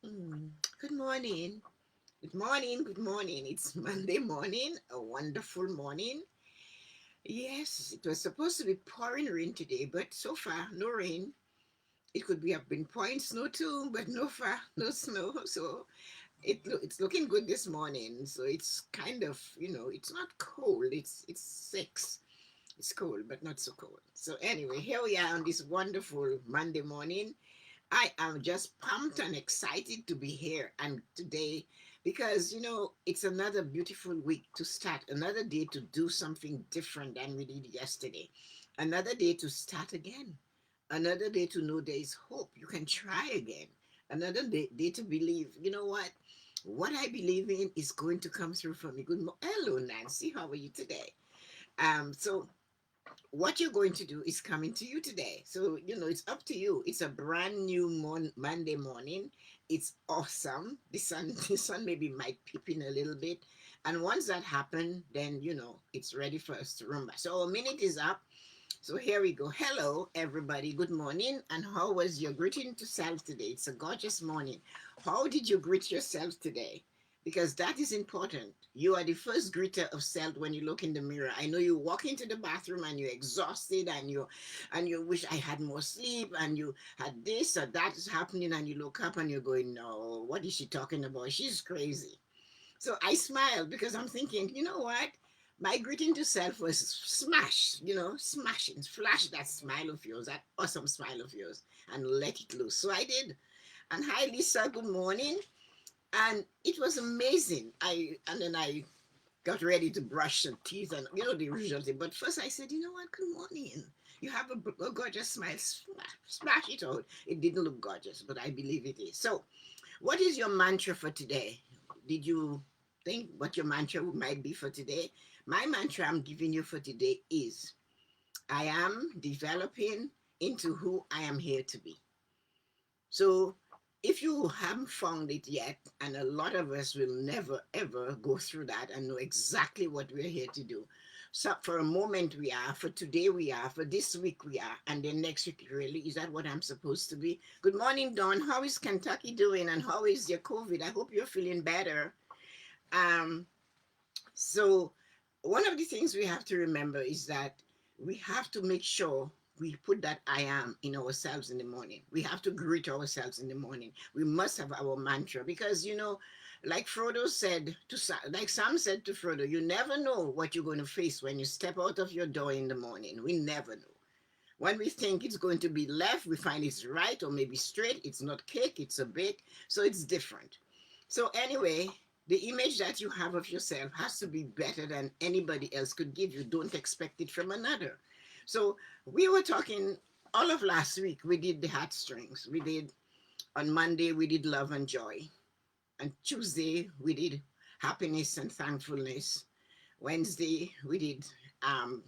Mm. Good morning. Good morning. Good morning. It's Monday morning, a wonderful morning. Yes, it was supposed to be pouring rain today, but so far, no rain. It could be have been pouring snow too, but no snow. So it's looking good this morning. So it's kind of, it's not cold. It's 6. It's cold, but not so cold. So anyway, here we are on this wonderful Monday morning. I am just pumped and excited to be here and today because it's another beautiful week to start, another day to do something different than we did yesterday, another day to start again, another day to know there is hope. You can try again, another day to believe. You know what I believe in is going to come through for me. Hello, Nancy. How are you today? So what you're going to do is coming to you today. So, it's up to you. It's a brand new Monday morning. It's awesome. The sun maybe might peep in a little bit. And once that happens, then, it's ready for us to rumba. So our minute is up. So here we go. Hello, everybody. Good morning. And how was your greeting to self today? It's a gorgeous morning. How did you greet yourself today? Because that is important. You are the first greeter of self when you look in the mirror. I know you walk into the bathroom and you're exhausted and you wish I had more sleep and you had this or that is happening and you look up and you're going, no, what is she talking about? She's crazy. So I smiled because I'm thinking, you know what? My greeting to self was smash, smashing, flash that smile of yours, that awesome smile of yours, and let it loose. So I did. And hi, Lisa, good morning. And it was amazing. And then I got ready to brush the teeth and the usual thing. But first I said, you know what? Good morning. You have a gorgeous smile. Splash it out. It didn't look gorgeous, but I believe it is. So, what is your mantra for today? Did you think what your mantra might be for today? My mantra I'm giving you for today is I am developing into who I am here to be. So if you haven't found it yet, and a lot of us will never ever go through that and know exactly what we're here to do. So for a moment we are, for today we are, for this week we are, and then next week really, is that what I'm supposed to be? Good morning, Dawn. How is Kentucky doing and how is your COVID? I hope you're feeling better. Um, so, one of the things we have to remember is that we have to make sure we put that I am in ourselves in the morning. We have to greet ourselves in the morning. We must have our mantra because, like Frodo said to like Sam said to Frodo, you never know what you're going to face when you step out of your door in the morning. We never know. When we think it's going to be left, we find it's right or maybe straight. It's not cake, it's a bake. So it's different. So, anyway, the image that you have of yourself has to be better than anybody else could give you. Don't expect it from another. So, we were talking all of last week. We did the heartstrings. We did on Monday, we did love and joy. On Tuesday, we did happiness and thankfulness. Wednesday, um,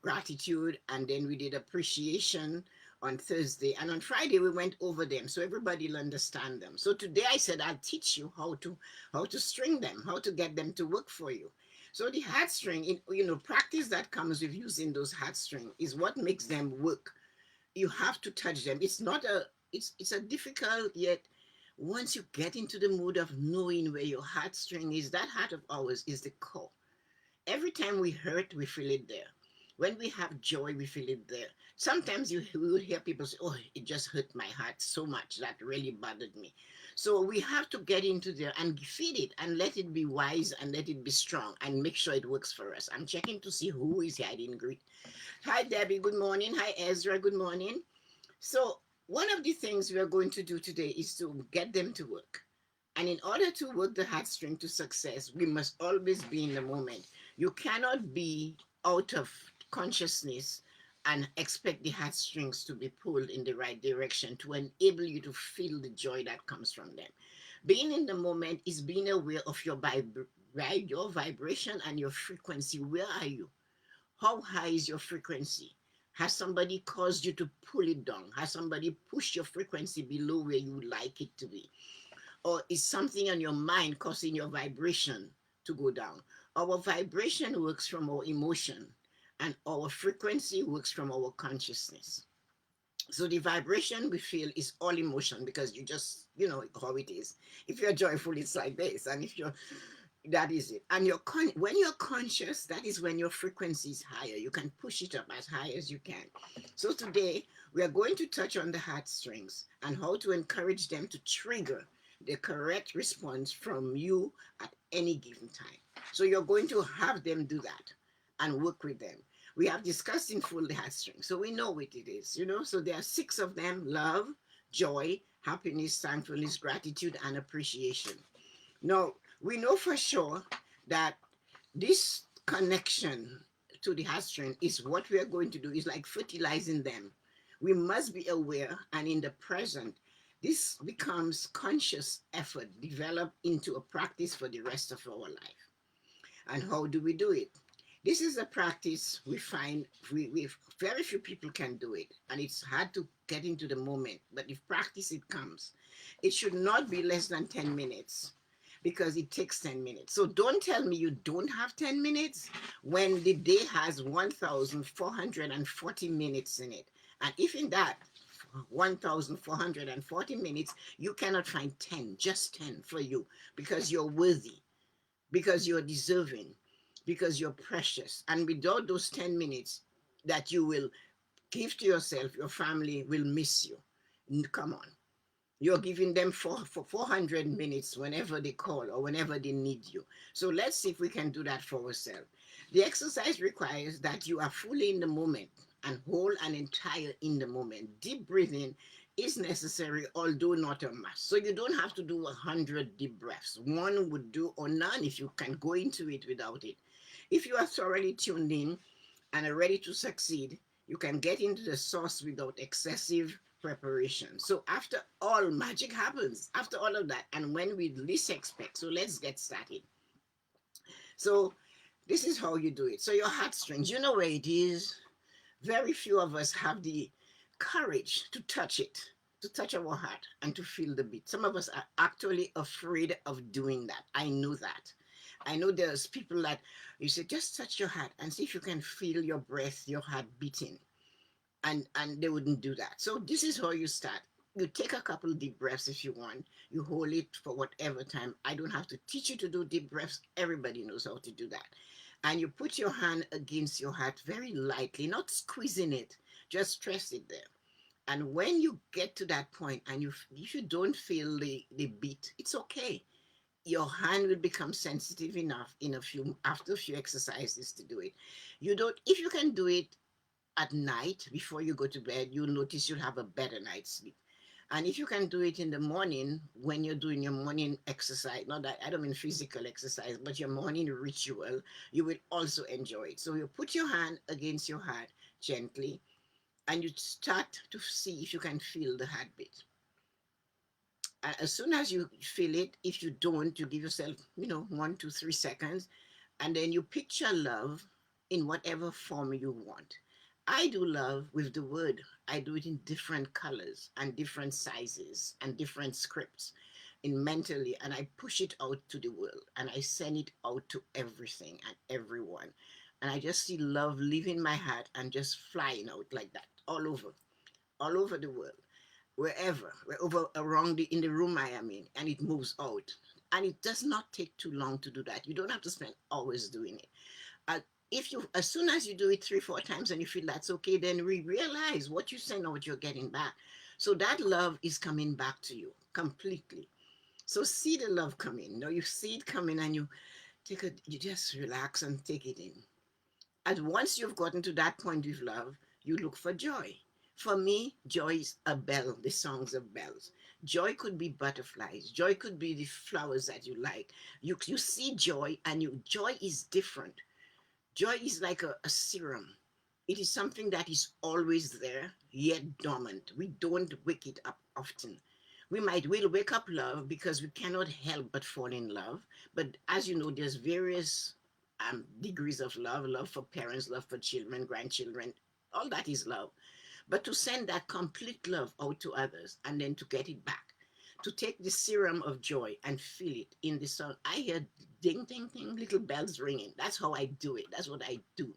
gratitude, and then we did appreciation on Thursday, and on Friday we went over them so everybody will understand them. So today I said I'll teach you how to string them, how to get them to work for you. So the heartstring, practice that comes with using those heartstring is what makes them work. You have to touch them. It's a difficult, yet once you get into the mood of knowing where your heartstring is, that heart of ours is the core. Every time we hurt, we feel it there. When we have joy, we feel it there. Sometimes we would hear people say, oh, it just hurt my heart so much. That really bothered me. So we have to get into there and feed it and let it be wise and let it be strong and make sure it works for us. I'm checking to see who is here. I didn't greet. Hi, Debbie. Good morning. Hi, Ezra. Good morning. So one of the things we are going to do today is to get them to work. And in order to work the heartstring to success, we must always be in the moment. You cannot be out of consciousness and expect the heartstrings to be pulled in the right direction to enable you to feel the joy that comes from them. Being in the moment is being aware of your vibration and your frequency. Where are you? How high is your frequency? Has somebody caused you to pull it down? Has somebody pushed your frequency below where you would like it to be? Or is something on your mind causing your vibration to go down? Our vibration works from our emotion, and our frequency works from our consciousness. So the vibration we feel is all emotion because you just, you know how it is. If you're joyful, it's like this. And if you're, that is it. And when you're conscious, that is when your frequency is higher. You can push it up as high as you can. So today we are going to touch on the heartstrings and how to encourage them to trigger the correct response from you at any given time. So you're going to have them do that and work with them. We have discussed in full the heartstrings, so we know what it is, you know. So there are six of them: love, joy, happiness, thankfulness, gratitude, and appreciation. Now, we know for sure that this connection to the heartstring is what we are going to do, is like fertilizing them. We must be aware, and in the present, this becomes conscious effort developed into a practice for the rest of our life. And how do we do it? This is a practice we find we very few people can do it, and it's hard to get into the moment. But if practice it comes, it should not be less than 10 minutes because it takes 10 minutes. So don't tell me you don't have 10 minutes when the day has 1,440 minutes in it. And if in that 1,440 minutes, you cannot find 10, just 10 for you because you're worthy, because you're deserving, because you're precious. And without those 10 minutes that you will give to yourself, your family will miss you. Come on. You're giving them for 400 minutes whenever they call or whenever they need you. So let's see if we can do that for ourselves. The exercise requires that you are fully in the moment and whole and entire in the moment. Deep breathing is necessary, although not a must. So you don't have to do 100 deep breaths. One would do, or none if you can go into it without it. If you are thoroughly tuned in and are ready to succeed, you can get into the source without excessive preparation. So after all, magic happens. After all of that, and when we least expect. So let's get started. So this is how you do it. So your heartstrings, you know where it is. Very few of us have the courage to touch it, to touch our heart and to feel the beat. Some of us are actually afraid of doing that. I know that. I know there's people that you say, just touch your heart and see if you can feel your breath, your heart beating. And they wouldn't do that. So this is how you start. You take a couple deep breaths if you want. You hold it for whatever time. I don't have to teach you to do deep breaths. Everybody knows how to do that. And you put your hand against your heart very lightly, not squeezing it, just press it there. And when you get to that point and if you don't feel the beat, it's okay. Your hand will become sensitive enough in a few after a few exercises to do it. You don't, if you can do it at night before you go to bed, you'll notice you'll have a better night's sleep. And if you can do it in the morning when you're doing your morning exercise, not that I don't mean physical exercise, but your morning ritual, you will also enjoy it. So you put your hand against your heart gently and you start to see if you can feel the heartbeat. As soon as you feel it, if you don't, you give yourself, 1 to 3 seconds, and then you picture love in whatever form you want. I do love with the word. I do it in different colors and different sizes and different scripts in mentally, and I push it out to the world and I send it out to everything and everyone. And I just see love leaving my heart and just flying out like that all over the world, wherever around in the room I am in, and it moves out. And it does not take too long to do that. You don't have to spend hours doing it. Uh, if you, as soon as you do it 3, 4 times and you feel that's okay, then we realize what you send out, you're getting back. So that love is coming back to you completely. So see the love coming. Now you see it coming and you just relax and take it in. And once you've gotten to that point with love, you look for joy. For me, joy is a bell, the songs of bells. Joy could be butterflies. Joy could be the flowers that you like. You see joy, and joy is different. Joy is like a serum. It is something that is always there, yet dormant. We don't wake it up often. We'll wake up love because we cannot help but fall in love. But as you know, there's various degrees of love: love for parents, love for children, grandchildren. All that is love. But to send that complete love out to others and then to get it back, to take the serum of joy and feel it in the song. I hear ding, ding, ding, little bells ringing. That's how I do it. That's what I do.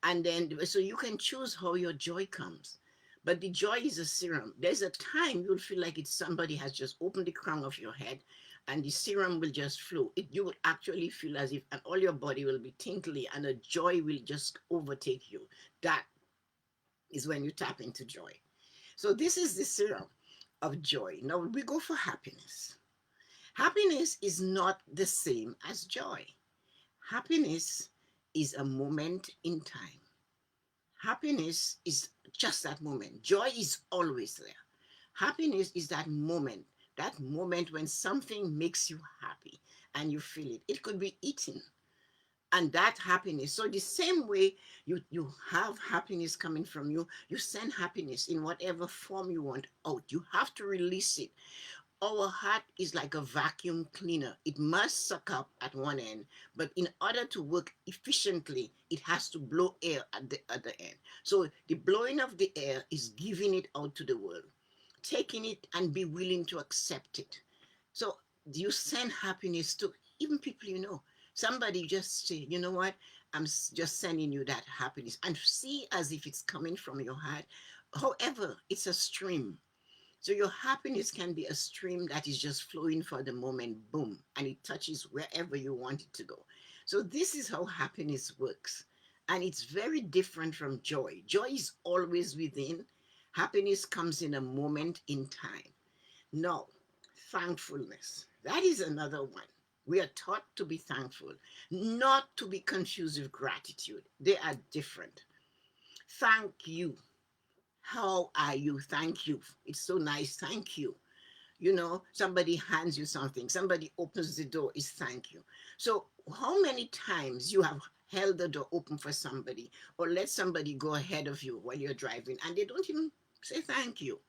And then, so you can choose how your joy comes. But the joy is a serum. There's a time you'll feel like it's somebody has just opened the crown of your head and the serum will just flow. You will actually feel as if, and all your body will be tingly and a joy will just overtake you. That is when you tap into joy. So this is the serum of joy. Now we go for happiness. Happiness is not the same as joy. Happiness is a moment in time. Happiness is just that moment. Joy is always there. Happiness is that moment when something makes you happy and you feel it. It could be eating and that happiness. So the same way you have happiness coming from you, you send happiness in whatever form you want out. You have to release it. Our heart is like a vacuum cleaner. It must suck up at one end, but in order to work efficiently, it has to blow air at the other end. So the blowing of the air is giving it out to the world, taking it and be willing to accept it. So you send happiness to even people you know. Somebody just say, you know what, I'm just sending you that happiness and see as if it's coming from your heart. However, it's a stream, so your happiness can be a stream that is just flowing for the moment, boom, and it touches wherever you want it to go. So this is how happiness works. And it's very different from joy. Joy is always within. Happiness comes in a moment in time. No, thankfulness. That is another one. We are taught to be thankful, not to be confused with gratitude. They are different. Thank you. How are you? Thank you. It's so nice. Thank you. You know, somebody hands you something, somebody opens the door, is thank you. So, how many times you have held the door open for somebody or let somebody go ahead of you while you're driving and they don't even say thank you?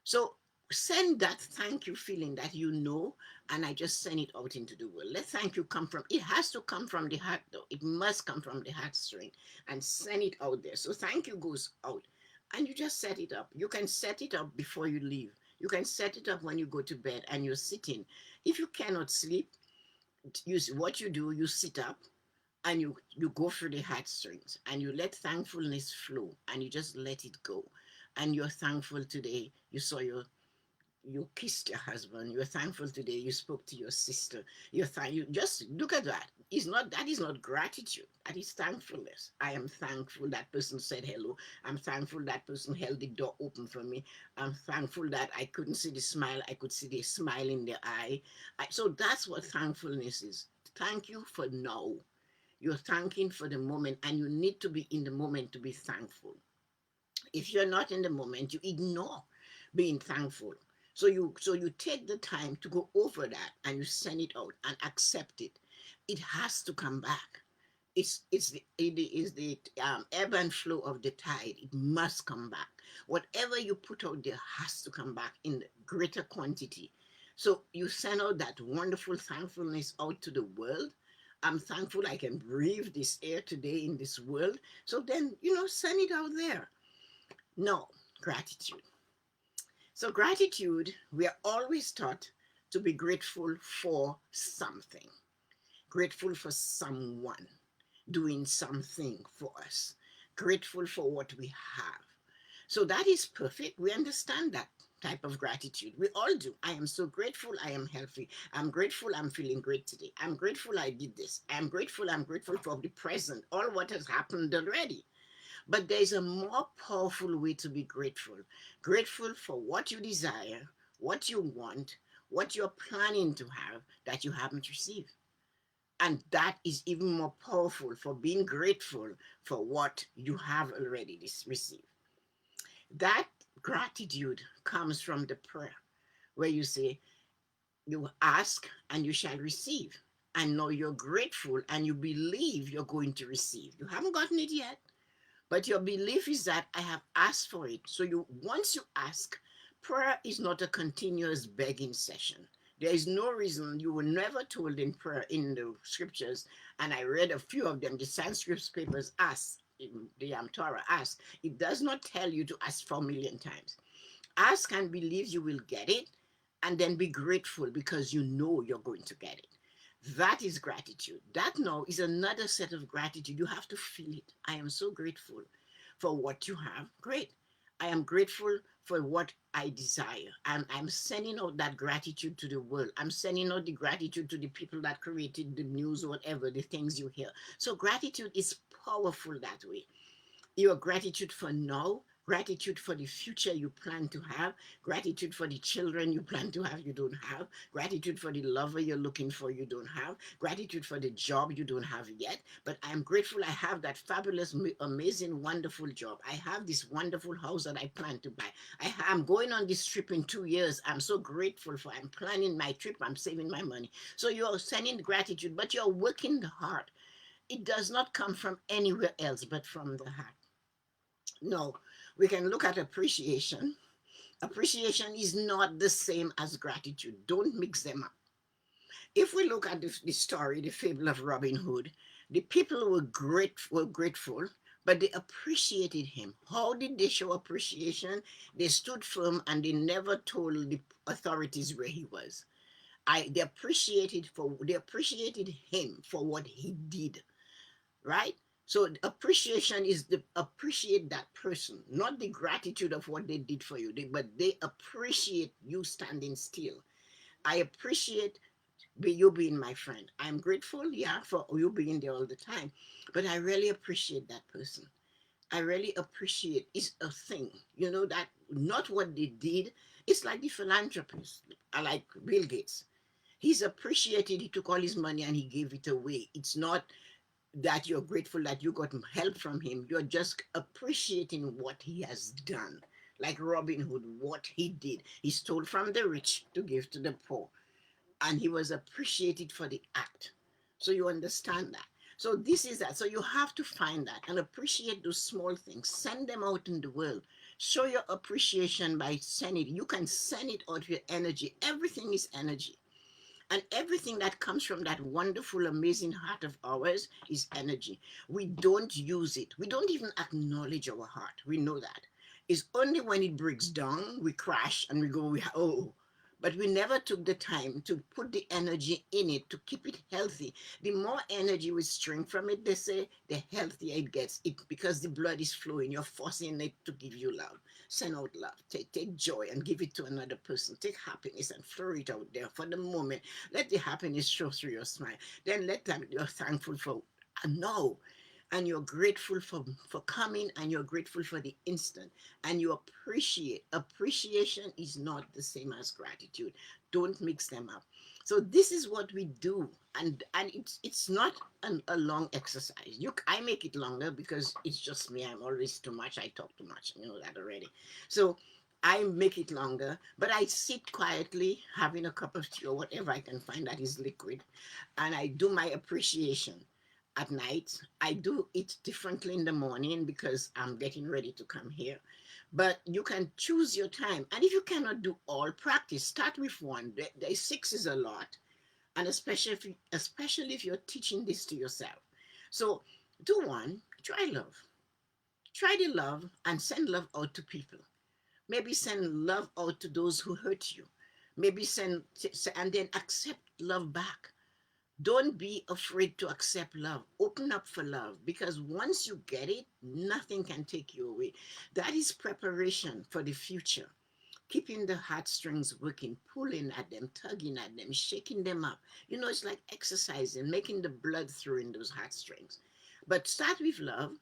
So, send that thank you feeling that you know, and I just send it out into the world. Let thank you come from, it has to come from the heart though. It must come from the heartstring and send it out there. So, thank you goes out and you just set it up. You can set it up before you leave. You can set it up when you go to bed and you're sitting. If you cannot sleep, what you do, you sit up and you go through the heartstrings and you let thankfulness flow and you just let it go. And you're thankful today. You kissed your husband. You're thankful today. You spoke to your sister. You just look at that. That is not gratitude. That is thankfulness. I am thankful that person said hello. I'm thankful that person held the door open for me. I'm thankful that I couldn't see the smile. I could see the smile in their eye. So that's what thankfulness is. Thank you for now. You're thanking for the moment, and you need to be in the moment to be thankful. If you're not in the moment, you ignore being thankful. So you take the time to go over that and you send it out and accept it. It has to come back. It is the ebb and flow of the tide. It must come back. Whatever you put out there has to come back in greater quantity. So you send out that wonderful thankfulness out to the world. I'm thankful I can breathe this air today in this world. So then, send it out there. No, gratitude. So, gratitude, we are always taught to be grateful for something, grateful for someone doing something for us, grateful for what we have. So, that is perfect. We understand that type of gratitude. We all do. I am so grateful I am healthy. I'm grateful I'm feeling great today. I'm grateful I did this. I'm grateful for the present, all what has happened already. But there's a more powerful way to be grateful. Grateful for what you desire, what you want, what you're planning to have that you haven't received. And that is even more powerful for being grateful for what you have already received. That gratitude comes from the prayer where you say, you ask and you shall receive. And now you're grateful and you believe you're going to receive. You haven't gotten it yet, but your belief is that I have asked for it. So once you ask, prayer is not a continuous begging session. There is no reason. You were never told in prayer in the scriptures, and I read a few of them. The Sanskrit papers ask, the Torah ask. It does not tell you to ask 4 million times. Ask and believe you will get it, and then be grateful because you know you're going to get it. That is gratitude. That now is another set of gratitude. You have to feel it. I am so grateful for what you have. Great. I am grateful for what I desire. I'm sending out that gratitude to the world. I'm sending out the gratitude to the people that created the news, whatever, the things you hear. So gratitude is powerful that way. Your gratitude for now, gratitude for the future you plan to have, gratitude for the children you plan to have, you don't have, gratitude for the lover you're looking for, you don't have, gratitude for the job you don't have yet. But I'm grateful I have that fabulous, amazing, wonderful job. I have this wonderful house that I plan to buy. I'm going on this trip in 2 years. I'm so grateful for. I'm planning my trip. I'm saving my money. So you're sending gratitude, but you're working hard. It does not come from anywhere else but from the heart. No, we can look at appreciation. Appreciation is not the same as gratitude. Don't mix them up. If we look at the story, the fable of Robin Hood, the people were grateful, but they appreciated him. How did they show appreciation? They stood firm and they never told the authorities where he was. They appreciated him for what he did, right? So appreciation is the appreciate that person, not the gratitude of what they did for you, but they appreciate you standing still. I appreciate you being my friend. I'm grateful, yeah, for you being there all the time, but I really appreciate that person. I really appreciate it's a thing, that not what they did. It's like the philanthropist, I like Bill Gates. He's appreciated. He took all his money and he gave it away. It's not that you're grateful that you got help from him. You're just appreciating what he has done. Like Robin Hood, what he did. He stole from the rich to give to the poor. And he was appreciated for the act. So you understand that. So this is that. So you have to find that and appreciate those small things. Send them out in the world. Show your appreciation by sending it. You can send it out with your energy. Everything is energy. And everything that comes from that wonderful, amazing heart of ours is energy. We don't use it. We don't even acknowledge our heart. We know that. It's only when it breaks down, we crash and we go, oh. But we never took the time to put the energy in it to keep it healthy. The more energy we string from it, they say, the healthier it gets. Because the blood is flowing. You're forcing it to give you love. Send out love. Take joy and give it to another person. Take happiness and throw it out there for the moment. Let the happiness show through your smile. Then let them, you're thankful for now. And you're grateful for coming, and you're grateful for the instant, and you appreciate. Appreciation is not the same as gratitude. Don't mix them up. So this is what we do, and it's not a long exercise. I make it longer because it's just me. I'm always too much. I talk too much. You know that already. So I make it longer, but I sit quietly having a cup of tea or whatever I can find that is liquid, and I do my appreciation at night. I do it differently in the morning because I'm getting ready to come here. But you can choose your time. And if you cannot do all, practice. Start with one. The six is a lot. And especially if you're teaching this to yourself. So do one, try love. Try the love and send love out to people. Maybe send love out to those who hurt you. Maybe and then accept love back. Don't be afraid to accept love. Open up for love, because once you get it, nothing can take you away. That is preparation for the future. Keeping the heartstrings working, pulling at them, tugging at them, shaking them up. It's like exercising, making the blood through in those heartstrings. But start with love,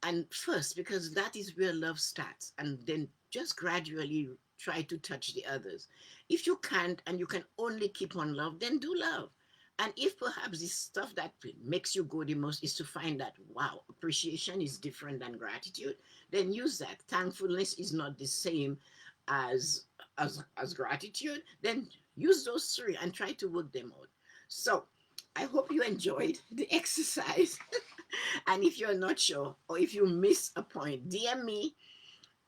and first, because that is where love starts, and then just gradually try to touch the others. If you can't and you can only keep on love, then do love. And if perhaps the stuff that makes you go the most is to find that, wow, appreciation is different than gratitude, then use that. Thankfulness is not the same as as gratitude, then use those three and try to work them out. So I hope you enjoyed the exercise. And if you're not sure, or if you miss a point, DM me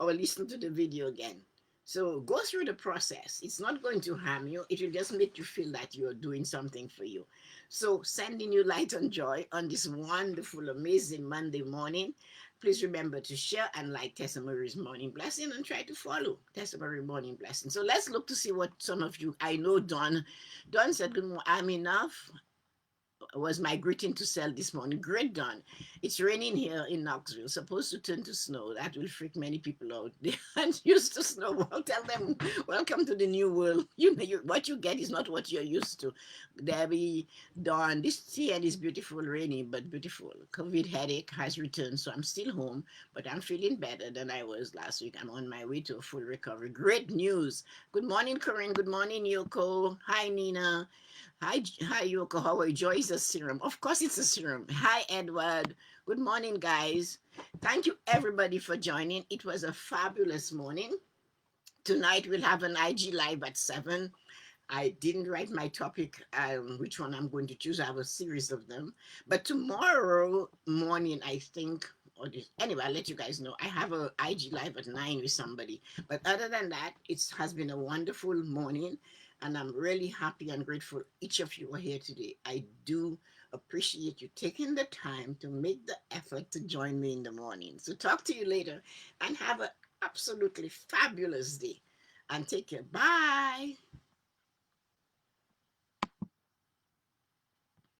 or listen to the video again. So go through the process. It's not going to harm you. It will just make you feel that you're doing something for you. So sending you light and joy on this wonderful, amazing Monday morning. Please remember to share and like Tessa-Marie's Morning Blessing, and try to follow Tessa-Marie Morning Blessing. So let's look to see what some of you, I know Don said, good morning, I'm enough. was my greeting to sell this morning. Great done. It's raining here in Knoxville. Supposed to turn to snow. That will freak many people out. They aren't used to snow. Well, tell them, welcome to the new world. What you get is not what you're used to. Debbie, Dawn, this here is beautiful, rainy, but beautiful. COVID headache has returned, so I'm still home, but I'm feeling better than I was last week. I'm on my way to a full recovery. Great news. Good morning, Corinne. Good morning, Yoko. Hi, Nina. Hi, Yoko. How are you? Joy is a serum. Of course, it's a serum. Hi, Edward. Good morning, guys. Thank you, everybody, for joining. It was a fabulous morning. Tonight, we'll have an IG Live at 7. I didn't write my topic, which one I'm going to choose. I have a series of them. But tomorrow morning, I think, anyway, I'll let you guys know. I have a IG Live at 9 with somebody. But other than that, it has been a wonderful morning. And I'm really happy and grateful each of you are here today. I do appreciate you taking the time to make the effort to join me in the morning. So talk to you later and have an absolutely fabulous day. And take care. Bye.